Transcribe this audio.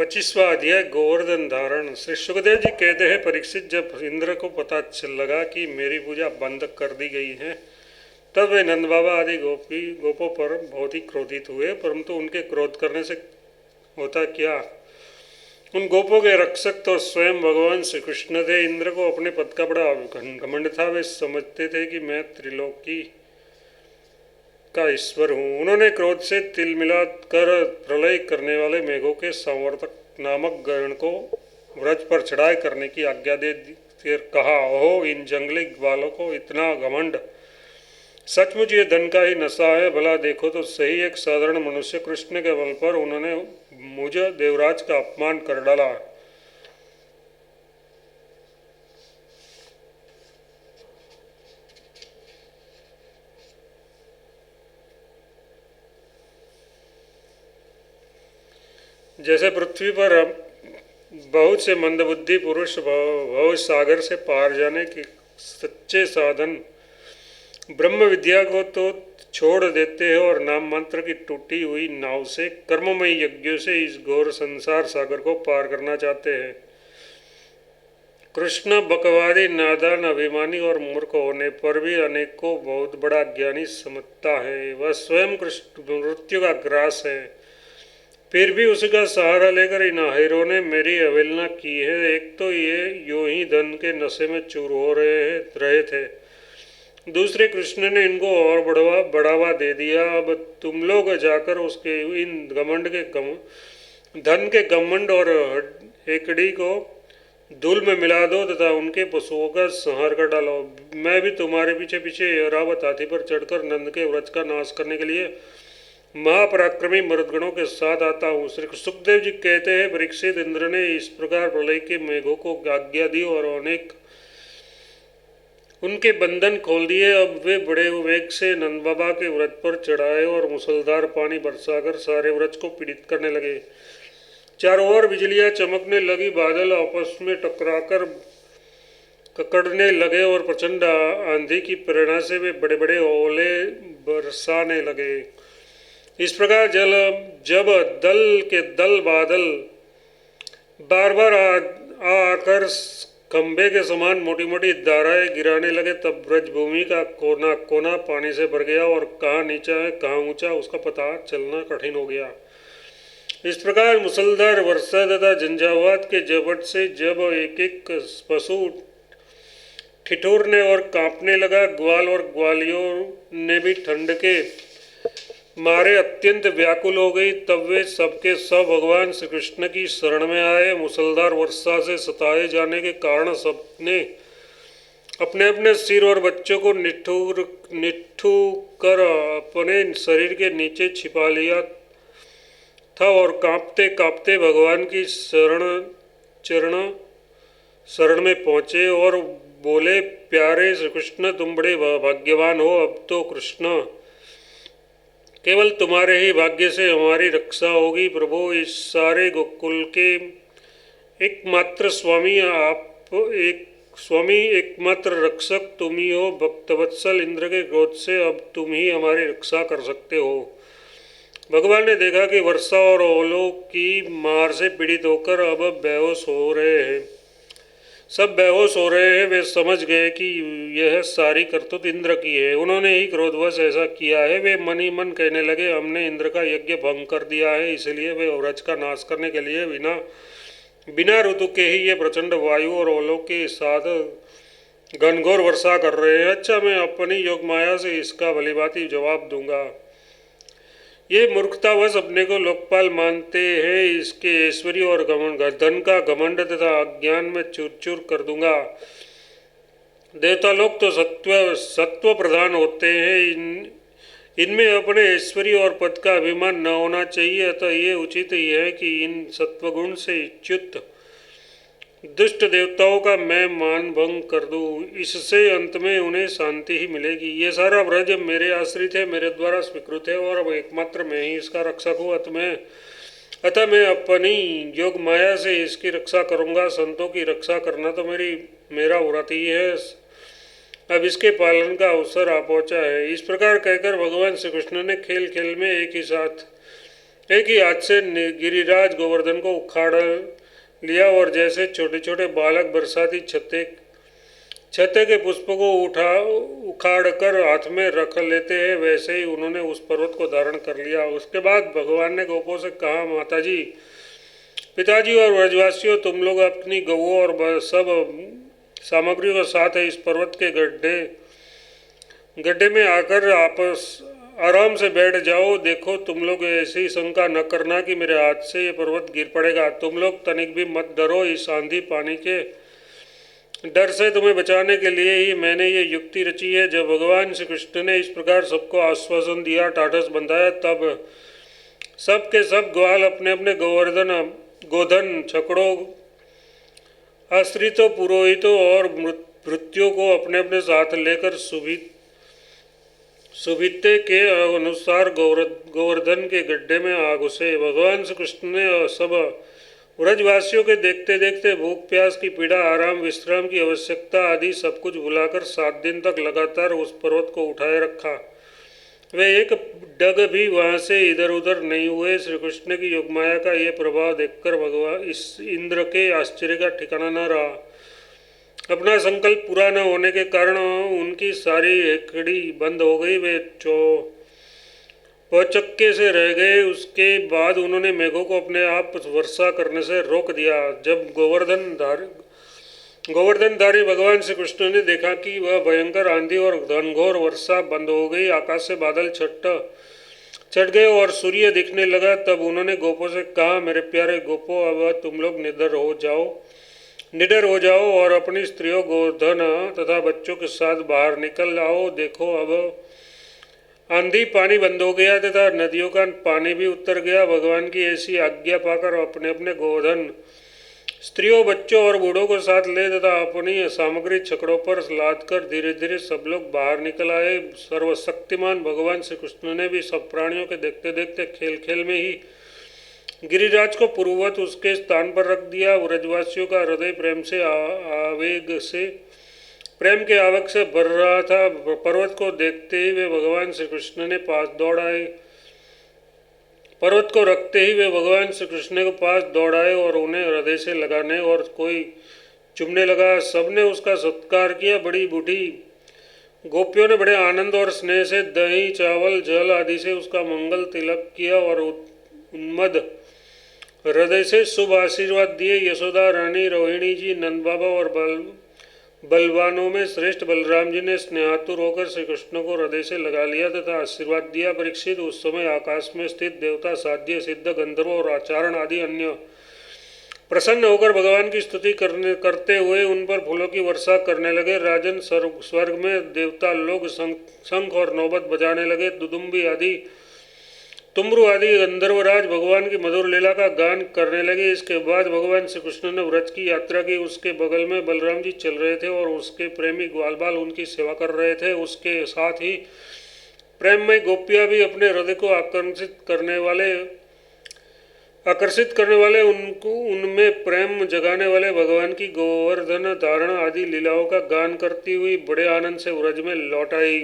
25वां अध्याय गोवर्धन धारण। श्री सुखदेव जी कहते हैं, परीक्षित, जब इंद्र को पता चल लगा कि मेरी पूजा बंद कर दी गई है, तब वे नंद बाबा आदि गोपों पर बहुत ही क्रोधित हुए। परंतु उनके क्रोध करने से होता क्या? उन गोपों के रक्षक तो स्वयं भगवान श्री कृष्ण थे। इंद्र को अपने पद का बड़ा घमंड था। वे समझते थे कि मैं त्रिलोकी का ईश्वर हूँ। उन्होंने क्रोध से तिल मिला कर प्रलय करने वाले मेघों के संवर्तक नामक गण को व्रज पर चढ़ाई करने की आज्ञा दे कहा, ओहो, इन जंगली ग्वालों को इतना घमंड! सचमुच ये धन का ही नशा है। भला देखो तो सही, एक साधारण मनुष्य कृष्ण के बल पर उन्होंने मुझे देवराज का अपमान कर डाला। जैसे पृथ्वी पर बहुत से मंदबुद्धि पुरुष भव सागर से पार जाने के सच्चे साधन ब्रह्म विद्या को तो छोड़ देते हैं और नाम मंत्र की टूटी हुई नाव से कर्ममय यज्ञों से इस घोर संसार सागर को पार करना चाहते हैं। कृष्ण बकवादी, नादान, अभिमानी और मूर्ख होने पर भी अनेक को बहुत बड़ा ज्ञानी समझता है। वह स्वयं कृष्ण मृत्यु का ग्रास है, फिर भी उसका सहारा लेकर इन आहिरों ने मेरी अवहेलना की है। एक तो ये यूं ही धन के नशे में चूर हो रहे थे, दूसरे कृष्ण ने इनको और बढ़ावा दे दिया। अब तुम लोग जाकर उसके इन धन के घमंड और हेकड़ी को धूल में मिला दो तथा उनके पशुओं का संहार कर डालो। मैं भी तुम्हारे पीछे पीछे ऐरावत हाथी पर चढ़कर नंद के व्रज का नाश करने के लिए महापराक्रमी मरुदगणों के साथ आता हूँ। श्री सुखदेव जी कहते हैं, परीक्षित, इंद्र ने इस प्रकार प्रलय के मेघों को आज्ञा दी और अनेक उनके बंधन खोल दिए। अब वे बड़े वेग से नंद बाबा के व्रत पर चढ़ाए और मुसलधार पानी बरसाकर सारे व्रज को पीड़ित करने लगे। चारों ओर बिजलियां चमकने लगी, बादल आपस में टकराकर ककड़ने लगे और प्रचंड आंधी की प्रेरणा से वे बड़े बड़े ओले बरसाने लगे। इस प्रकार जब दल के दल बादल बार बार आकर खंबे के समान मोटी मोटी धाराएं गिराने लगे, तब ब्रजभूमि का कोना कोना पानी से भर गया और कहाँ नीचा है कहाँ ऊंचा उसका पता चलना कठिन हो गया। इस प्रकार मुसलधार वर्षा तथा झंझावात के झपट से जब एक एक पशु ठिठुरने और कांपने लगा, ग्वाल और ग्वालियों ने भी ठंड के मारे अत्यंत व्याकुल हो गई, तब वे सबके सब भगवान श्री कृष्ण की शरण में आए। मुसलधार वर्षा से सताए जाने के कारण सबने अपने अपने सिर और बच्चों को निट्ठू कर अपने शरीर के नीचे छिपा लिया था और कांपते कांपते भगवान की शरण में पहुँचे और बोले, प्यारे श्री कृष्ण, तुम बड़े भाग्यवान हो। अब तो कृष्ण, केवल तुम्हारे ही भाग्य से हमारी रक्षा होगी। प्रभु, इस सारे गोकुल के एकमात्र स्वामी एकमात्र रक्षक तुम ही हो। भक्तवत्सल इंद्र के क्रोध से अब तुम ही हमारी रक्षा कर सकते हो। भगवान ने देखा कि वर्षा और ओलों की मार से पीड़ित होकर अब सब बेहोश हो रहे हैं। वे समझ गए कि यह सारी करतूत इंद्र की है, उन्होंने ही क्रोधवश ऐसा किया है। वे मन ही मन कहने लगे, हमने इंद्र का यज्ञ भंग कर दिया है, इसलिए वे व्रज का नाश करने के लिए बिना ऋतु के ही ये प्रचंड वायु और ओलों के साथ घनघोर वर्षा कर रहे हैं। अच्छा, मैं अपनी योग माया से इसका भलीभांति जवाब दूंगा। ये मूर्खतावश अपने को लोकपाल मानते हैं, इसके ऐश्वर्य और धन का घमंड तथा अज्ञान में चूर चूर कर दूंगा। देवता लोग तो सत्व प्रधान होते हैं, इनमें अपने ऐश्वर्य और पद का अभिमान न होना चाहिए। अतः ये उचित ही है कि इन सत्वगुण से च्युत दुष्ट देवताओं का मैं मान भंग कर दूं, इससे अंत में उन्हें शांति ही मिलेगी। ये सारा व्रज मेरे आश्रित है, मेरे द्वारा स्वीकृत है और अब एकमात्र मैं ही इसका रक्षक हूँ। अतः मैं अपनी योग माया से इसकी रक्षा करूँगा। संतों की रक्षा करना तो मेरा व्रत ही है। अब इसके पालन का अवसर आ पहुँचा है। इस प्रकार कहकर भगवान श्री कृष्ण ने खेल खेल में एक ही साथ एक ही हाथ से गिरिराज गोवर्धन को उखाड़ लिया और जैसे छोटे छोटे बालक बरसाती छत्ते छत्ते के पुष्पों को उखाड़ कर हाथ में रख लेते हैं, वैसे ही उन्होंने उस पर्वत को धारण कर लिया। उसके बाद भगवान ने गोपों से कहा, माताजी, पिताजी और व्रजवासियों, तुम लोग अपनी गौओं और सब सामग्रियों के साथ इस पर्वत के गड्ढे में आकर आपस आराम से बैठ जाओ। देखो, तुम लोग ऐसी शंका न करना कि मेरे हाथ से ये पर्वत गिर पड़ेगा। तुम लोग तनिक भी मत डरो। इस आंधी पानी के डर से तुम्हें बचाने के लिए ही मैंने ये युक्ति रची है। जब भगवान श्री कृष्ण ने इस प्रकार सबको आश्वासन दिया, टाटस बंधाया, तब सब के सब ग्वाल अपने अपने गोधन, छकड़ों, आश्रितों, पुरोहितों और भृत्यों को अपने अपने साथ लेकर सुविते के अनुसार गोवर्धन के गड्ढे में आ घुसे। भगवान श्री कृष्ण ने सब व्रजवासियों के देखते देखते भूख प्यास की पीड़ा, आराम विश्राम की आवश्यकता आदि सब कुछ भुलाकर 7 दिन तक लगातार उस पर्वत को उठाए रखा। वे एक डग भी वहां से इधर उधर नहीं हुए। श्री कृष्ण की योगमाया का ये प्रभाव देखकर भगवान इस इंद्र के आश्चर्य का ठिकाना न रहा। अपना संकल्प पूरा न होने के कारण उनकी सारी हेकड़ी बंद हो गई। वे चौचक्के से रह गए। उसके बाद उन्होंने मेघों को अपने आप वर्षा करने से रोक दिया। जब गोवर्धनधारी भगवान श्री कृष्ण ने देखा कि वह भयंकर आंधी और घनघोर वर्षा बंद हो गई, आकाश से बादल छट गए और सूर्य दिखने लगा, तब उन्होंने गोपों से कहा, मेरे प्यारे गोपों, अब तुम लोग निडर हो जाओ और अपनी स्त्रियों, गोधन तथा बच्चों के साथ बाहर निकल आओ। देखो, अब आंधी पानी बंद हो गया तथा नदियों का पानी भी उतर गया। भगवान की ऐसी आज्ञा पाकर अपने अपने गोधन, स्त्रियों, बच्चों और बूढ़ों को साथ ले तथा अपनी सामग्री छकड़ों पर लाद कर धीरे धीरे सब लोग बाहर निकल आए। सर्वशक्तिमान भगवान श्री कृष्ण ने भी सब प्राणियों के देखते देखते खेल खेल में ही गिरिराज को पूर्ववत उसके स्थान पर रख दिया। व्रजवासियों का हृदय प्रेम के आवक से भर रहा था। पर्वत को देखते ही वे भगवान श्री कृष्ण ने पास दौड़ाए। पर्वत को रखते ही वे भगवान श्री कृष्ण के पास दौड़ाए और उन्हें हृदय से लगाने और कोई चुमने लगा। सबने उसका सत्कार किया। बड़ी बूढ़ी गोपियों ने बड़े आनंद और स्नेह से दही, चावल, जल आदि से उसका मंगल तिलक किया और उन्मद हृदय से शुभ आशीर्वाद दिए। यशोदा रानी, रोहिणी जी, नंद बाबा और बलवानों में श्रेष्ठ बलराम जी ने स्नेहातुर होकर श्री कृष्ण को हृदय से लगा लिया तथा आशीर्वाद दिया। परीक्षित, उस समय आकाश में स्थित देवता, साध्य, सिद्ध, गंधर्व और आचारण आदि अन्य प्रसन्न होकर भगवान की स्तुति करते हुए उन पर फूलों की वर्षा करने लगे। राजन, स्वर्ग में देवता लोग शंख और नौबत बजाने लगे। तुमरु आदि गंधर्वराज भगवान की मधुर लीला का गान करने लगे। इसके बाद भगवान श्री कृष्ण ने व्रज की यात्रा की। उसके बगल में बलराम जी चल रहे थे और उसके प्रेमी ग्वाल बाल उनकी सेवा कर रहे थे। उसके साथ ही प्रेममय गोपियाँ भी अपने हृदय को आकर्षित करने वाले उनमें प्रेम जगाने वाले भगवान की गोवर्धन धारण आदि लीलाओं का गान करती हुई बड़े आनंद से व्रज में लौट आई।